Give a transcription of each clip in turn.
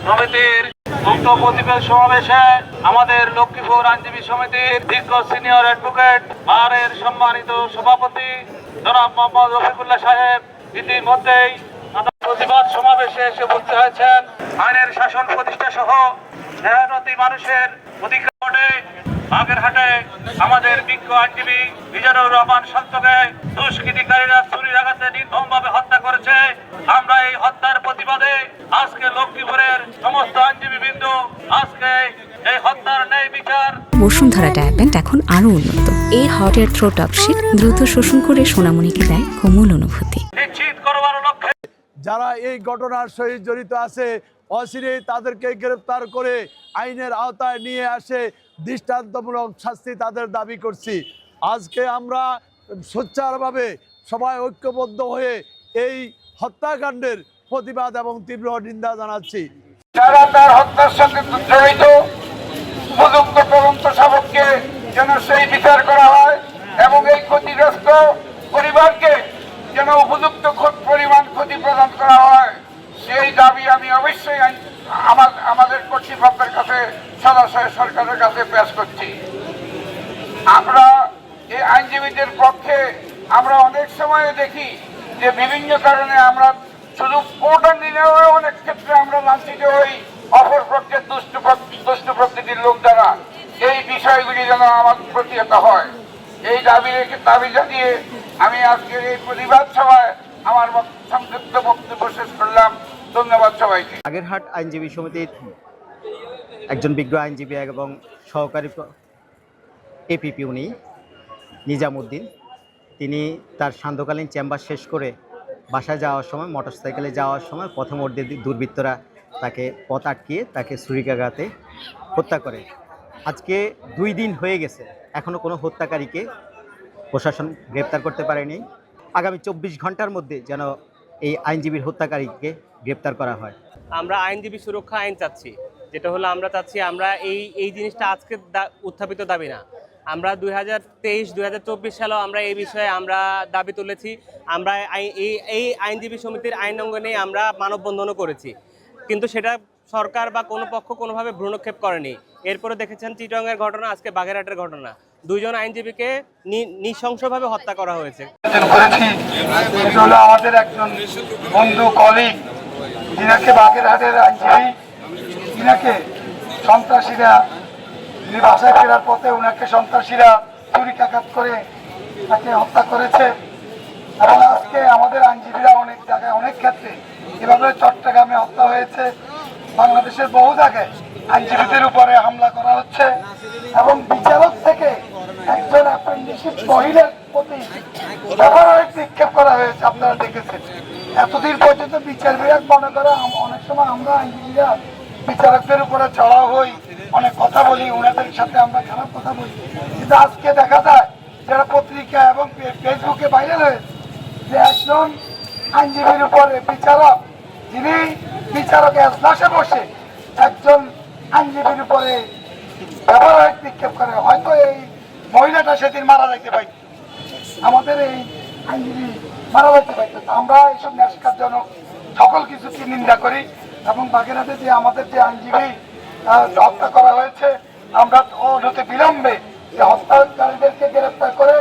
সমিতির উক্ত প্রতিবাদ সমাবেশে আমাদের লক্ষ্মীপুর আইনজীবী সমিতির দীর্ঘ সিনিয়র অ্যাডভোকেট বারের সম্মানিত সভাপতি জনাব মোহাম্মদ রফিকুল্লাহ সাহেব ইতিমধ্যেই প্রতিবাদ সমাবেশে এসে উপস্থিত হয়েছেন। আইনের শাসন প্রতিষ্ঠা সহ মেহনতি মানুষের অধিকার বাগেরহাটে আমাদের বিজ্ঞ আইনজীবী মিজানুর রহমান শান্তকে দুষ্কৃতিকারীরা ছুরির আঘাতে নির্মমভাবে হত্যা করেছে। আমরা এই হত্যার প্রতিবাদে আজকে লক্ষ্মীপুরের সমস্ত আইনজীবীবৃন্দ আজকে এই হত্যার ন্যায় বিচার। বসুন্ধরা ডায়াপেন্ট এখন আরো উন্নত। এই hot air through top sheet দ্রুত শোষণ করে সোনামণিকে দেয় কোমল অনুভূতি। নিশ্চিত করবার লক্ষ্যে যারা এই ঘটনার সহিত জড়িত আছে অচিরেই তাদেরকে গ্রেফতার করে আইনের আওতায় নিয়ে আসে দৃষ্টান্তমূলক শাস্তি তাদের দাবি করছি। আজকে আমরা সোচ্চারভাবে সবাই ঐক্যবদ্ধ হয়ে এই হত্যাকাণ্ডের প্রতিবাদ এবং তীব্র নিন্দা জানাচ্ছি। যারা তার হত্যার সাথে জড়িত উপযুক্ত তদন্ত সাপেক্ষে যেন সেই বিচার করা হয় এবং এই ক্ষতিগ্রস্ত পরিবারকে যেন উপযুক্ত পরিমাণ ক্ষতি প্রদান করা হয়, সেই দাবি আমি অবশ্যই আমাদের কর্তৃপক্ষের কাছে সরাসরি সরকারের কাছে পেশ করছি। আমরা এই আইনজীবীদের পক্ষে আমরা অনেক সময় দেখি যে বিভিন্ন কারণে আমরা শুধু কোর্টের দিনেও অনেক ক্ষেত্রে আমরা লাঞ্ছিত হই অপর পক্ষের দুষ্ট প্রকৃতির লোক দ্বারা। এই বিষয়গুলি যেন আমাদের প্রতিহত হয়, এই দাবি জানিয়ে আমি আজকের এই প্রতিবাদ সভায় আমার সংক্ষিপ্ত বক্তব্য শেষ করলাম। ধন্যবাদ সবাইকে। বাগেরহাট আইনজীবী সমিতির একজন বিজ্ঞ আইনজীবী এবং সহকারী এপিপি উনি নিজামুদ্দিন, তিনি তার সান্ধ্যকালীন চেম্বার শেষ করে বাসায় যাওয়ার সময় মোটরসাইকেলে যাওয়ার সময় পথে মধ্যে দুর্বৃত্তরা তাকে পথ আটকিয়ে তাকে ছুরিকাঘাতে হত্যা করে। আজকে 2 দিন হয়ে গেছে, এখনও কোনো হত্যাকারীকে প্রশাসন গ্রেপ্তার করতে পারেনি। আগামী 24 ঘন্টার মধ্যে যেন এই আইনজীবীর হত্যাকারীকে গ্রেপ্তার করা হয়। আমরা আইনজীবী সুরক্ষা আইন চাচ্ছি, যেটা হলো আমরা চাচ্ছি আমরা এই জিনিসটা আজকে উত্থাপিত দাবি না। আমরা 2023-2024 সালেও আমরা এই বিষয়ে আমরা দাবি তুলেছি। আমরা এই আইনজীবী সমিতির আইন অঙ্গনে আমরা মানববন্ধনও করেছি, কিন্তু সেটা সরকার বা কোনো পক্ষ কোনোভাবে ভ্রূণক্ষেপ করেনি। এরপরে দেখেছেন চিটাগাংয়ের ঘটনা, আজকে বাগেরহাটের ঘটনা, 2 জন আইনজীবীকে নৃশংসভাবে হত্যা করা হয়েছে। আমাদের একজন বন্ধু কলিগ, যিনাকে বাগেরহাটের আইনজীবী, যিনাকে সন্ত্রাসীরা বাসায় ফেরার পথে ওনাকে সন্ত্রাসীরা ছুরিকাঘাত করে তাকে হত্যা করেছে। এবং আজকে আমাদের আইনজীবীরা অনেক জায়গায় অনেক ক্ষেত্রে এভাবে চট্টগ্রামে হত্যা হয়েছে, বাংলাদেশের বহু জায়গায় আইনজীবীদের উপরে হামলা করা হচ্ছে এবং বিচারক থেকে একজন অ্যাপ্রেন্টিসশিপ মহিলার প্রতি ব্যবহারিক নিক্ষেপ করা হয়েছে। আপনারা দেখেছেন এতদিন পর্যন্ত বিচার বিভাগ মনে করা, অনেক সময় আমরা আইনজীবীরা বিচারকদের উপরে চড়াও হই, অনেক কথা বলি, ওনাদের সাথে আমরা খারাপ কথা বলি, কিন্তু আজকে দেখা যায় যারা পত্রিকা এবং ফেসবুকে ভাইরাল হয়েছে যে একজন আইনজীবীর উপরে বিচারক, যিনি বিচারকের এজলাসে বসে একজন আইনজীবীর উপরে ব্যবহারিক নিক্ষেপ করে। হয়তো এই মহিলাটা সেদিন মারা যেতে পারত, আমাদের এই আইনজীবী মারা যেতে পারত। আমরা এইসব ন্যাস্কারজনক সকল কিছুকে নিন্দা করি এবং বাগেরহাটে যে আমাদের যে আইনজীবী হত্যা করা হয়েছে, আমরা অনতি বিলম্বে যে হত্যাকারীদেরকে গ্রেফতার করে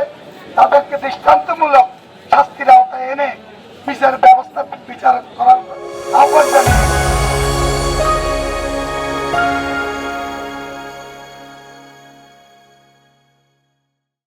তাদেরকে দৃষ্টান্তমূলক শাস্তির আওতায় এনে বিচার ব্যবস্থা বিচার করার আহ্বান জানাই।